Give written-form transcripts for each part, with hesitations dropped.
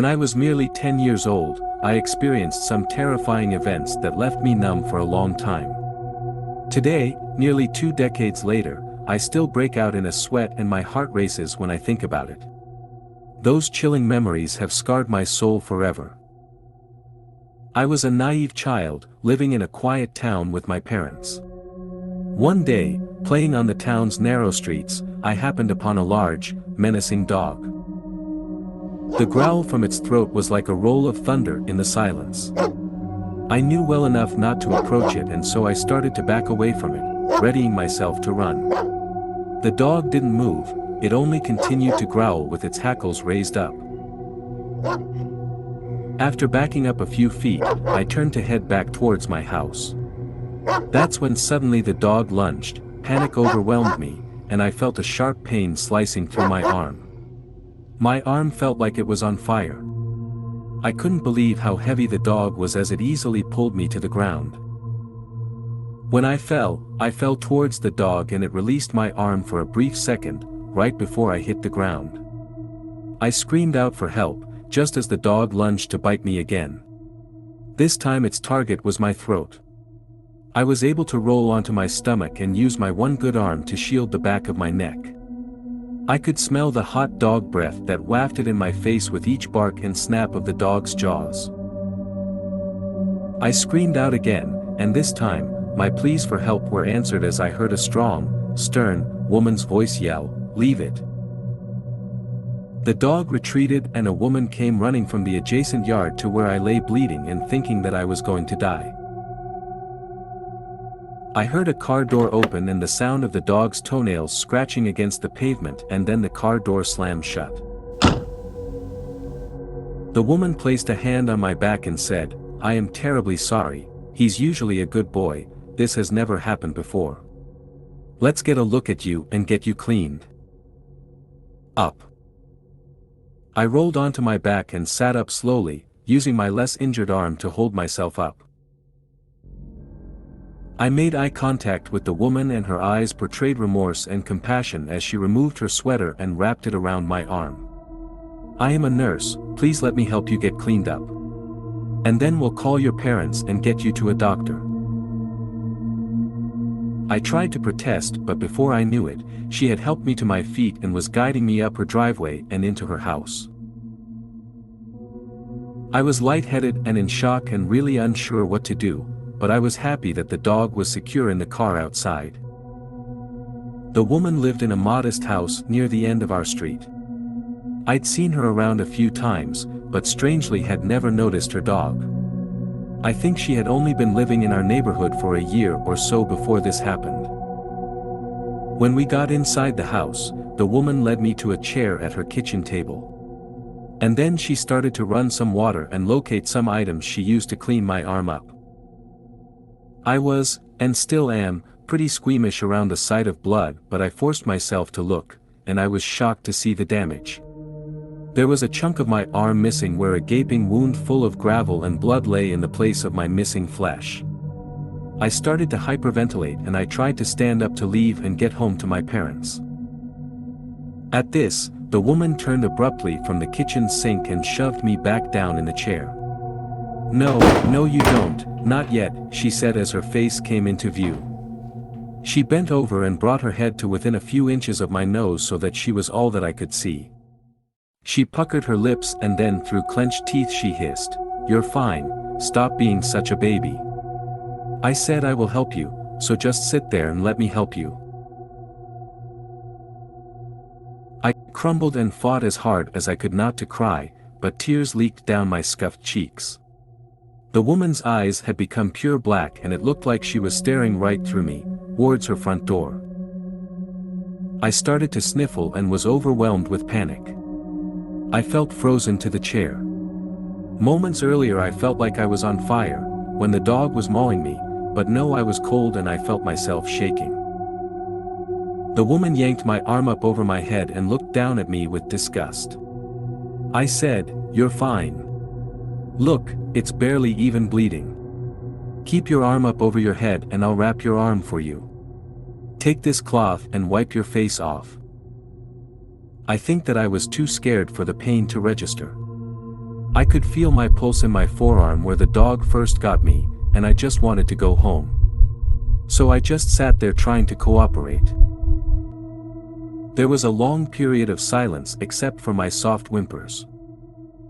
When I was merely 10 years old, I experienced some terrifying events that left me numb for a long time. Today, nearly 2 decades later, I still break out in a sweat and my heart races when I think about it. Those chilling memories have scarred my soul forever. I was a naive child, living in a quiet town with my parents. One day, playing on the town's narrow streets, I happened upon a large, menacing dog. The growl from its throat was like a roll of thunder in the silence. I knew well enough not to approach it, and so I started to back away from it, readying myself to run. The dog didn't move, it only continued to growl with its hackles raised up. After backing up a few feet, I turned to head back towards my house. That's when suddenly the dog lunged, panic overwhelmed me, and I felt a sharp pain slicing through my arm. My arm felt like it was on fire. I couldn't believe how heavy the dog was as it easily pulled me to the ground. When I fell towards the dog and it released my arm for a brief second, right before I hit the ground. I screamed out for help, just as the dog lunged to bite me again. This time its target was my throat. I was able to roll onto my stomach and use my one good arm to shield the back of my neck. I could smell the hot dog breath that wafted in my face with each bark and snap of the dog's jaws. I screamed out again, and this time, my pleas for help were answered as I heard a strong, stern, woman's voice yell, "Leave it." The dog retreated and a woman came running from the adjacent yard to where I lay bleeding and thinking that I was going to die. I heard a car door open and the sound of the dog's toenails scratching against the pavement, and then the car door slammed shut. The woman placed a hand on my back and said, "I am terribly sorry, he's usually a good boy, this has never happened before. Let's get a look at you and get you cleaned up." I rolled onto my back and sat up slowly, using my less injured arm to hold myself up. I made eye contact with the woman and her eyes portrayed remorse and compassion as she removed her sweater and wrapped it around my arm. "I am a nurse, please let me help you get cleaned up. And then we'll call your parents and get you to a doctor." I tried to protest, but before I knew it, she had helped me to my feet and was guiding me up her driveway and into her house. I was lightheaded and in shock and really unsure what to do, but I was happy that the dog was secure in the car outside. The woman lived in a modest house near the end of our street. I'd seen her around a few times, but strangely had never noticed her dog. I think she had only been living in our neighborhood for a year or so before this happened. When we got inside the house, the woman led me to a chair at her kitchen table. And then she started to run some water and locate some items she used to clean my arm up. I was, and still am, pretty squeamish around the sight of blood, but I forced myself to look, and I was shocked to see the damage. There was a chunk of my arm missing where a gaping wound full of gravel and blood lay in the place of my missing flesh. I started to hyperventilate and I tried to stand up to leave and get home to my parents. At this, the woman turned abruptly from the kitchen sink and shoved me back down in the chair. No, you don't, not yet," she said as her face came into view. She bent over and brought her head to within a few inches of my nose so that she was all that I could see. She puckered her lips and then through clenched teeth she hissed, "You're fine, stop being such a baby. I said I will help you, so just sit there and let me help you." I crumbled and fought as hard as I could not to cry, but tears leaked down my scuffed cheeks. The woman's eyes had become pure black and it looked like she was staring right through me, towards her front door. I started to sniffle and was overwhelmed with panic. I felt frozen to the chair. Moments earlier I felt like I was on fire, when the dog was mauling me, but no, I was cold and I felt myself shaking. The woman yanked my arm up over my head and looked down at me with disgust. I said, "You're fine. Look, it's barely even bleeding. Keep your arm up over your head and I'll wrap your arm for you. Take this cloth and wipe your face off." I think that I was too scared for the pain to register. I could feel my pulse in my forearm where the dog first got me, and I just wanted to go home. So I just sat there trying to cooperate. There was a long period of silence except for my soft whimpers.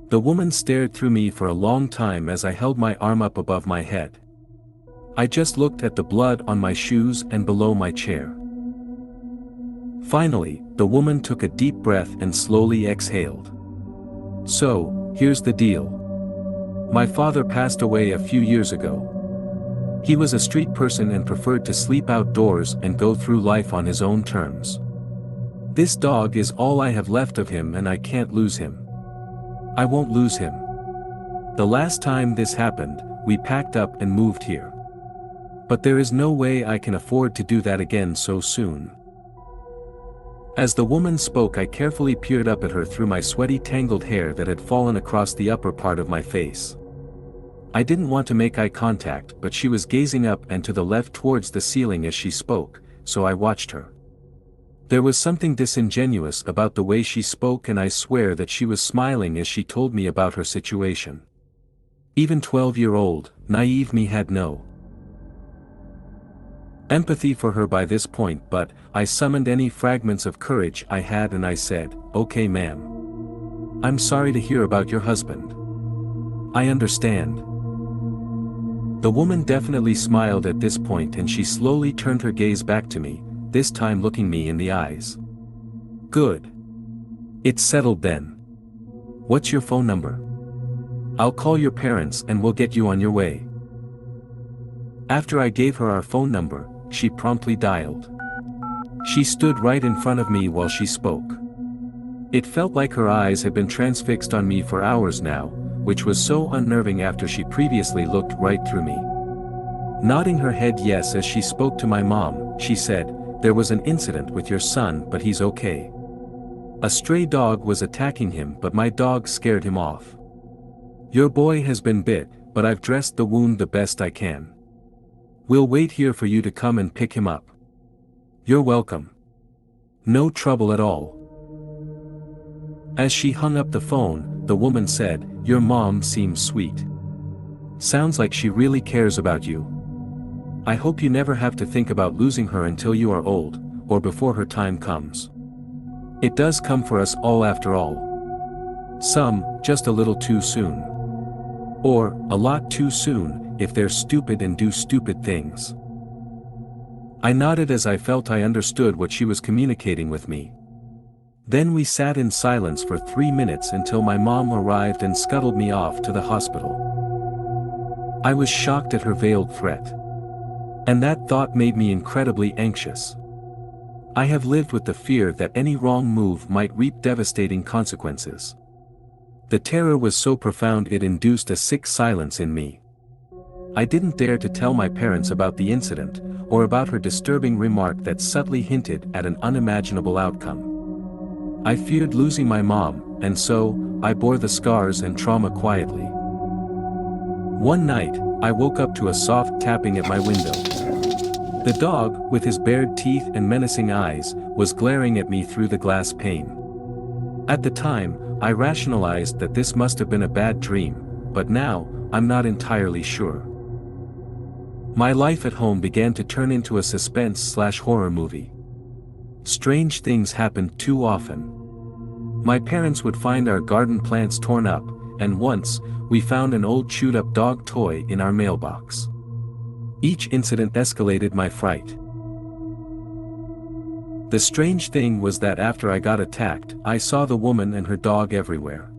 The woman stared through me for a long time as I held my arm up above my head. I just looked at the blood on my shoes and below my chair. Finally, the woman took a deep breath and slowly exhaled. So, here's the deal. My father passed away a few years ago. He was a street person and preferred to sleep outdoors and go through life on his own terms. This dog is all I have left of him and I can't lose him. I won't lose him. The last time this happened, we packed up and moved here. But there is no way I can afford to do that again so soon. As the woman spoke, I carefully peered up at her through my sweaty tangled hair that had fallen across the upper part of my face. I didn't want to make eye contact, but she was gazing up and to the left towards the ceiling as she spoke, so I watched her. There was something disingenuous about the way she spoke, and I swear that she was smiling as she told me about her situation. Even 12-year-old, naive me had no empathy for her by this point, but I summoned any fragments of courage I had and I said, "Okay, ma'am. I'm sorry to hear about your husband. I understand." The woman definitely smiled at this point and she slowly turned her gaze back to me, this time looking me in the eyes. "Good. It's settled then. What's your phone number? I'll call your parents and we'll get you on your way." After I gave her our phone number, she promptly dialed. She stood right in front of me while she spoke. It felt like her eyes had been transfixed on me for hours now, which was so unnerving after she previously looked right through me. Nodding her head yes as she spoke to my mom, she said, "There was an incident with your son, but he's okay. A stray dog was attacking him, but my dog scared him off. Your boy has been bit, but I've dressed the wound the best I can. We'll wait here for you to come and pick him up. You're welcome. No trouble at all." As she hung up the phone, the woman said, "Your mom seems sweet. Sounds like she really cares about you. I hope you never have to think about losing her until you are old, or before her time comes. It does come for us all after all. Some, just a little too soon. Or, a lot too soon, if they're stupid and do stupid things." I nodded as I felt I understood what she was communicating with me. Then we sat in silence for 3 minutes until my mom arrived and scuttled me off to the hospital. I was shocked at her veiled threat. And that thought made me incredibly anxious. I have lived with the fear that any wrong move might reap devastating consequences. The terror was so profound it induced a sick silence in me. I didn't dare to tell my parents about the incident, or about her disturbing remark that subtly hinted at an unimaginable outcome. I feared losing my mom, and so, I bore the scars and trauma quietly. One night, I woke up to a soft tapping at my window. The dog, with his bared teeth and menacing eyes, was glaring at me through the glass pane. At the time, I rationalized that this must have been a bad dream, but now, I'm not entirely sure. My life at home began to turn into a suspense/horror movie. Strange things happened too often. My parents would find our garden plants torn up, and once, we found an old chewed-up dog toy in our mailbox. Each incident escalated my fright. The strange thing was that after I got attacked, I saw the woman and her dog everywhere.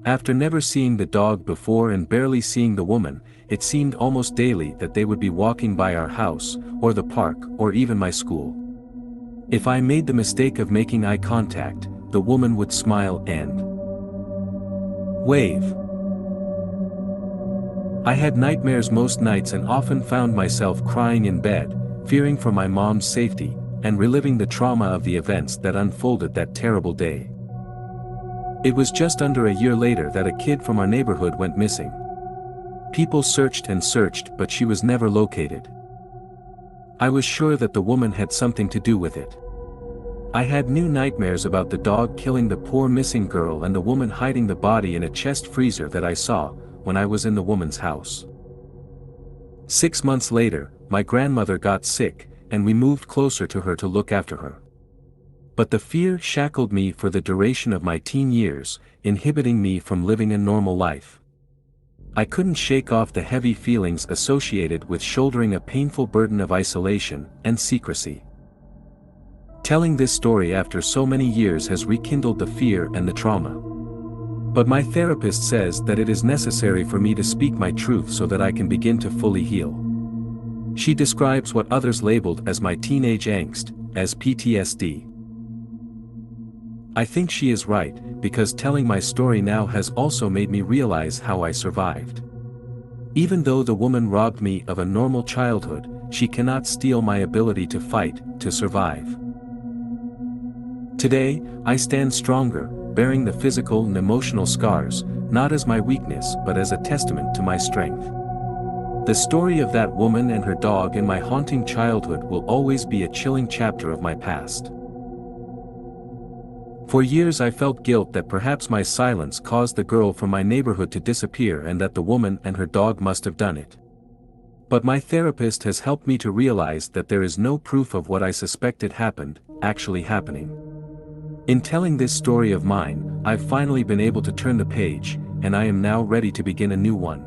After never seeing the dog before and barely seeing the woman, it seemed almost daily that they would be walking by our house, or the park, or even my school. If I made the mistake of making eye contact, the woman would smile and wave. I had nightmares most nights and often found myself crying in bed, fearing for my mom's safety, and reliving the trauma of the events that unfolded that terrible day. It was just under a year later that a kid from our neighborhood went missing. People searched and searched, but she was never located. I was sure that the woman had something to do with it. I had new nightmares about the dog killing the poor missing girl and the woman hiding the body in a chest freezer that I saw when I was in the woman's house. 6 months later, my grandmother got sick, and we moved closer to her to look after her. But the fear shackled me for the duration of my teen years, inhibiting me from living a normal life. I couldn't shake off the heavy feelings associated with shouldering a painful burden of isolation and secrecy. Telling this story after so many years has rekindled the fear and the trauma. But my therapist says that it is necessary for me to speak my truth so that I can begin to fully heal. She describes what others labeled as my teenage angst as PTSD. I think she is right, because telling my story now has also made me realize how I survived. Even though the woman robbed me of a normal childhood, she cannot steal my ability to fight, to survive. Today, I stand stronger, bearing the physical and emotional scars, not as my weakness but as a testament to my strength. The story of that woman and her dog in my haunting childhood will always be a chilling chapter of my past. For years I felt guilt that perhaps my silence caused the girl from my neighborhood to disappear and that the woman and her dog must have done it. But my therapist has helped me to realize that there is no proof of what I suspected happened, actually happening. In telling this story of mine, I've finally been able to turn the page, and I am now ready to begin a new one.